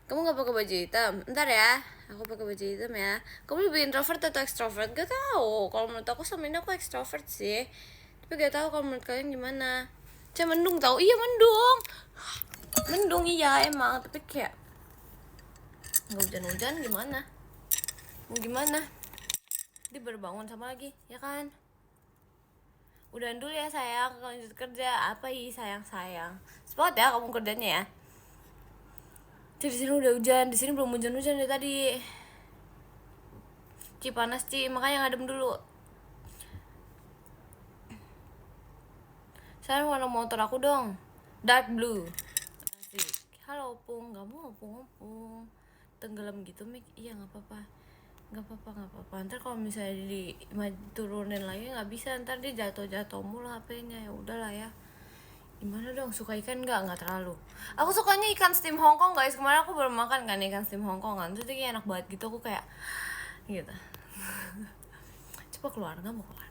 Kamu gak pakai baju hitam? Ntar ya, aku pakai baju hitam ya. Kamu lebih introvert atau extrovert? Gak tahu. Kalau menurut aku sama ini aku extrovert sih. Tapi gak tahu kalau menurut kalian gimana. Mendung tau? Iya mendung. Mendung iya emang. Tapi kayak nggak hujan-hujan gimana? Mau gimana? Dia baru bangun sama lagi, ya kan? Udahan dulu ya sayang, lanjut kerja. Apa sayang? Semangat ya kamu kerjanya ya. Di sini udah hujan, di sini belum hujan-hujan dari tadi. Panas makanya ngadem dulu. Saya warna motor aku dong, dark blue. Asik. Halo Pung, gak mau Pung. Tenggelam gitu Mik. Iya nggak apa-apa. Ntar kalau misalnya turunin lagi nggak bisa, ntar dia jatuh mulu HP-nya. Ya udahlah ya. Gimana dong, suka ikan nggak terlalu. Aku sukanya ikan steam Hongkong guys. Kemarin aku baru makan kan ikan steam Hongkong kan, terus dia kayak enak banget gitu. Aku kayak gitu. Coba keluar, nggak mau keluar.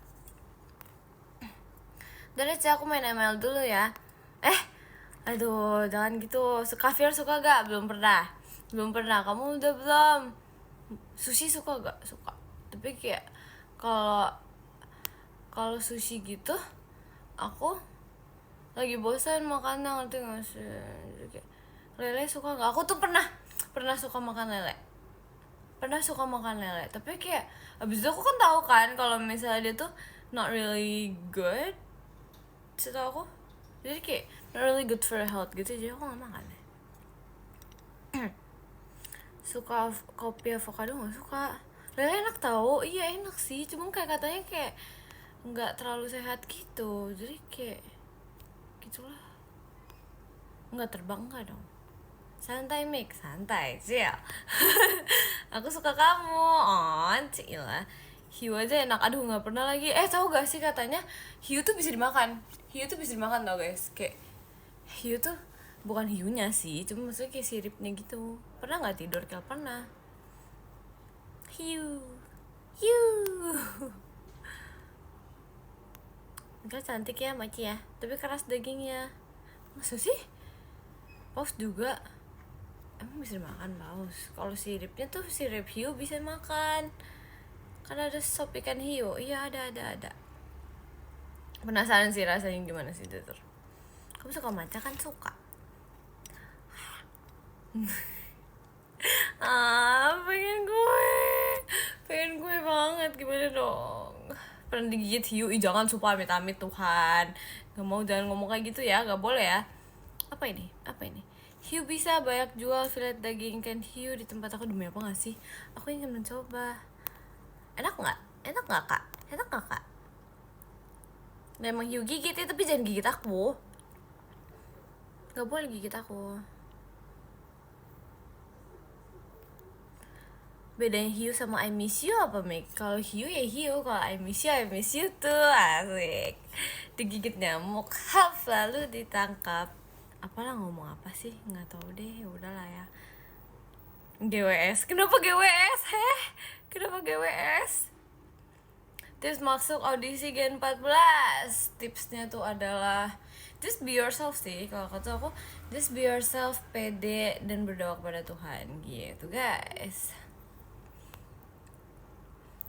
Dari aku main ML dulu ya. Aduh jangan gitu. Kafir suka gak? Belum pernah. Kamu udah belum? Sushi suka gak? Suka. Tapi kayak kalau sushi gitu aku lagi bosan makan, ngerti gak sih? Lele suka gak? Aku tuh pernah suka makan lele. Tapi kayak abis itu aku kan tahu kan kalau misalnya dia tuh not really good, setahu aku. Jadi kayak not really good for health gitu, jadi aku gak makan deh. Suka kopi avocado gak suka. Lele enak tau, iya enak sih, cuma kayak katanya kayak nggak terlalu sehat gitu, jadi kayak gitulah. Nggak terbang nggak dong. Santai Mik, santai Cil. Aku suka kamu. Cila. Hiu aja enak. Aduh nggak pernah lagi. Tahu gak sih katanya hiu tuh bisa dimakan. Tau guys. Kayak hiu tuh bukan hiunya sih, cuma maksudnya kayak siripnya gitu. Pernah nggak tidur kayak pernah? Hiu. Enggak cantik ya Maci ya, tapi keras dagingnya. Masa sih? Paus juga. Emang bisa dimakan paus? Kalau siripnya tuh sirip hiu bisa makan. Kan ada sop ikan hiu. Iya ada. Penasaran sih rasanya gimana sih itu. Kamu suka maca kan? Suka. Pengen gue banget. Gimana dong? Pernah digigit hiu? Jangan, sumpah amit-amit Tuhan. Gak mau, jangan ngomong kayak gitu ya. Gak boleh ya. Apa ini? Hiu bisa banyak jual filet daging ikan hiu di tempat aku. Demi apa gak sih? Aku ingin mencoba. Enak gak kak? Memang hiu gigit ya, tapi jangan gigit aku. Gak boleh gigit aku. Bedanya hiu sama I miss you apa Mik? Kalau hiu ya hiu, kalau I miss you tuh asik. Digigit nyamuk, lalu ditangkap. apalah ngomong apa sih, nggak tahu deh, udahlah ya. GWS, kenapa GWS? Kenapa GWS? Tips masuk audisi Gen 14. Tipsnya tuh adalah just be yourself sih. Kalau kata aku, just be yourself, pede, dan berdoa kepada Tuhan. Gitu guys.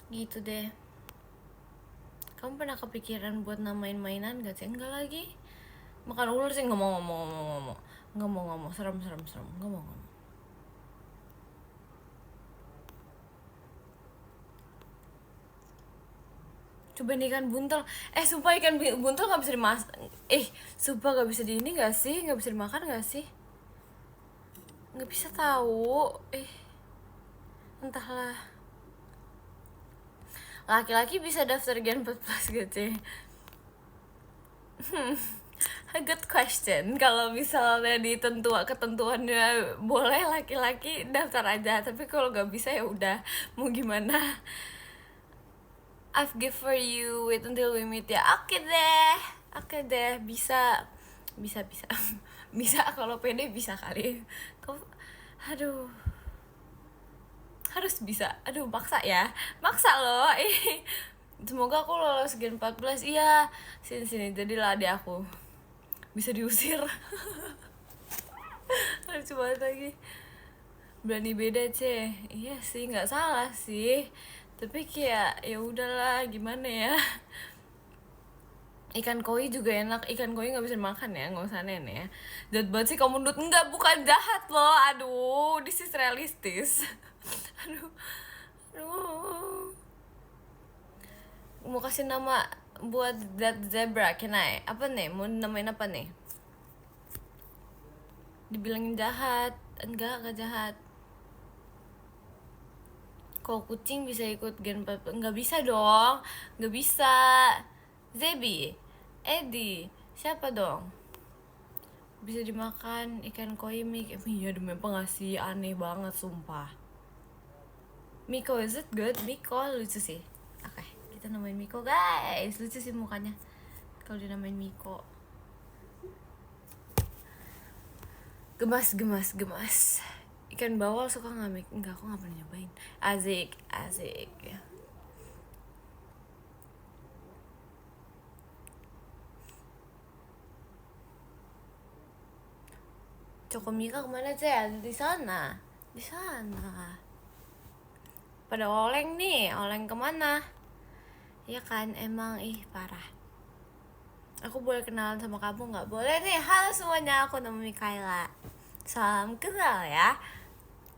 Gitu deh. Kamu pernah kepikiran buat namain mainan gak sih? Enggak lagi. Makan ular sih, nggak mau, serem, nggak mau. Coba nih ikan buntel, sumpah ikan buntel nggak bisa dimasak, sumpah nggak bisa di ini nggak sih, nggak bisa dimakan nggak sih, nggak bisa tahu, entahlah. Laki-laki bisa daftar Gen 14 gak sih? A good question. Kalau misalnya ketentuannya boleh laki-laki daftar aja, tapi kalau nggak bisa ya udah, mau gimana. I've give for you, wait until we meet ya. Oke deh, bisa bisa kalau pede bisa kali. Kau, aduh, harus bisa. Aduh, maksa loh. Semoga aku lolos Gen 14. Iya, sini jadilah adik aku. Bisa diusir. Lucu banget lagi. Berani beda iya sih, nggak salah sih, tapi kayak ya udahlah, gimana ya. Ikan koi juga enak, ikan koi nggak bisa makan ya, nggak usah ya. Jahat banget sih kamu, Dut. Enggak, bukan jahat loh, aduh, this is realistis. aduh mau kasih nama buat that zebra, can I? Apa nih, mau namain apa nih? Dibilangin jahat, enggak jahat. Kalau kucing bisa ikut Gen 4, nggak bisa dong, nggak bisa. Zebi, Edi, siapa dong? Bisa dimakan ikan koi, Mik. Iya demi apa nggak sih, aneh banget sumpah. Miko, is it good? Miko lucu sih. Oke, kita namain Miko guys, lucu sih mukanya kalau dinamain Miko. Gemas. Ikan bawal suka nggak, Mik? Enggak, aku nggak pernah nyobain. Asik ya. Cokomika kemana sih? Ada di sana. Pada oleng nih, oleng kemana? Ya kan, emang parah. Aku boleh kenalan sama kamu nggak? Boleh nih. Halo semuanya, aku nama Mikaela. Salam kenal ya.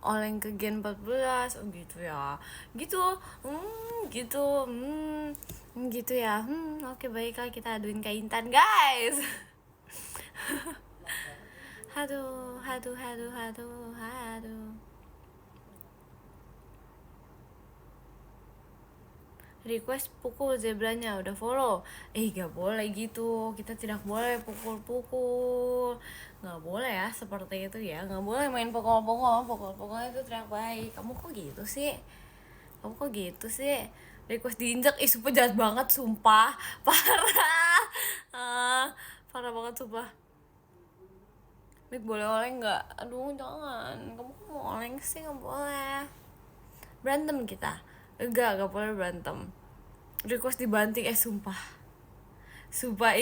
Oleng ke Gen 14. Oh gitu ya. Gitu ya. Oke, baiklah, kita aduin ke Intan guys. Aduh. Request pukul zebranya, udah follow. Gak boleh gitu, kita tidak boleh pukul. Gak boleh ya, seperti itu ya. Gak boleh main pukul itu tidak baik. Kamu kok gitu sih? Request diinjak, sumpah jahat banget, sumpah. Parah banget, sumpah. Mik, boleh oleng gak? Aduh, jangan. Kamu kok mau oleng sih? Gak boleh. Berantem kita. Gak boleh berantem. Request dibanting, sumpah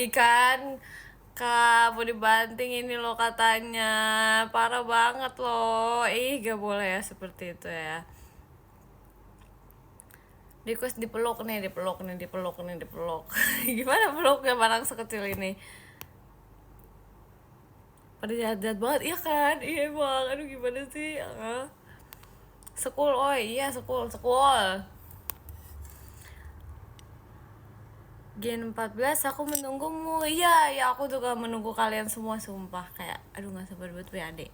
ikan Kak, mau dibanting ini loh katanya. Parah banget loh. Gak boleh ya seperti itu ya. Request dipeluk. Gimana peluknya barang sekecil ini? Pada jahat banget, iya kan? Iya bang, aduh gimana sih? Sekul, iya sekul. Gen 14, aku menunggumu. Iya, aku juga menunggu kalian semua, sumpah. Kayak, aduh gak sabar buat PAD.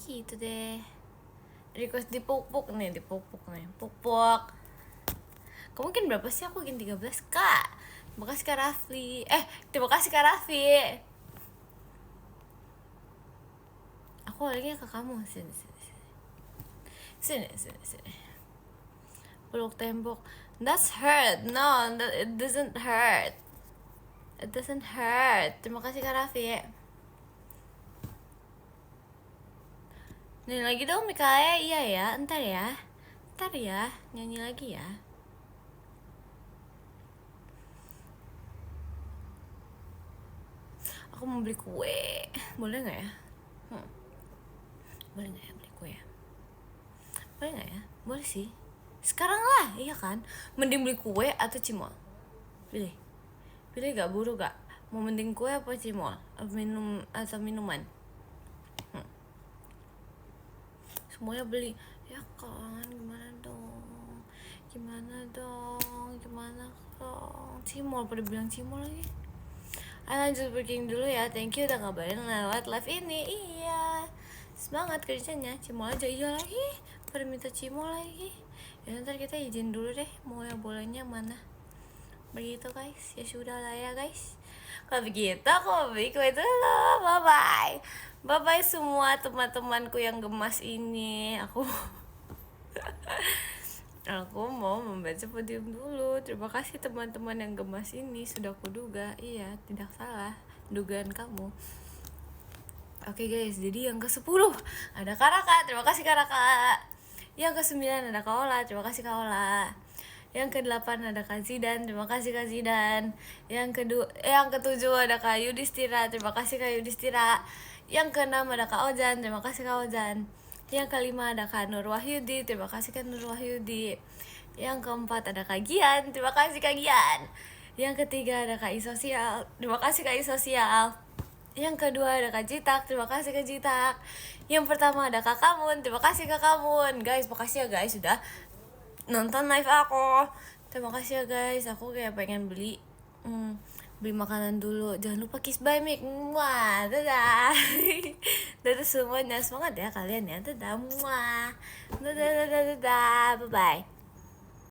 Gitu deh. Request dipuk-puk nih. Puk-puk. Kamu Gen berapa sih? Aku Gen 13, Kak. Terima kasih Kak Rafli. Terima kasih Kak Raffi. Aku olehnya ke kamu. Sini. Peluk tembok. That's hurt. No, it doesn't hurt. It doesn't hurt. Terima kasih Kak Raffi. Nyanyi lagi dong Mikaya. Iya ya, ntar ya. Ntar ya, nyanyi lagi ya. Aku mau beli kue. Boleh gak ya? Boleh gak ya beli kue ya? Boleh gak ya? Boleh sih. Sekarang lah, iya kan? Mending beli kue atau cimol? Pilih. Pilih gak, buru gak? Mau mending kue apa cimol? Atau minuman? Semuanya beli. Ya kan, gimana dong? Gimana dong? Cimol, pada bilang cimol lagi. Lanjut working dulu ya. Thank you udah ngabarin lewat live ini. Iya, semangat kerjanya. Cimol aja. Iya lagi, pada minta cimol lagi. Ya ntar kita izin dulu deh, mau yang bolanya mana. Begitu guys, ya sudah lah ya guys. Kalau begitu aku beli kue dulu. Bye bye. Bye bye semua teman-temanku yang gemas ini. Aku mau membaca podium dulu. Terima kasih teman-teman yang gemas ini. Sudah kuduga, iya tidak salah dugaan kamu. Oke guys, jadi yang ke-10 ada Karaka. Terima kasih Karaka. Yang ke-9 ada Kaola. Terima kasih Kaola. Yang ke-8 ada Kak Zidan. Terima kasih Kak Zidan. Yang ke-7 ada Kak Yudhistira. Terima kasih Kak Yudhistira. Yang ke-6 ada Kak Ojan. Terima kasih Kak Ojan. Yang ke-5 ada Kak Nur Wahyudi. Terima kasih Kak Nur Wahyudi. Yang ke-4 ada Kak Gian. Terima kasih Kak Gian. Yang ke-3 ada Kak Isosial. Terima kasih Kak Isosial. Yang kedua ada Kak Jitak. Terima kasih Kak Jitak. Yang pertama ada Kak Kamun. Terima kasih Kak Kamun. Guys, makasih ya guys sudah nonton live aku. Terima kasih ya guys. Aku kayak pengen beli makanan dulu. Jangan lupa kiss bye Mik. Muah. Dadah. Dadah semuanya. Semangat ya kalian ya. Dadah. Muah. Dadah. Bye bye.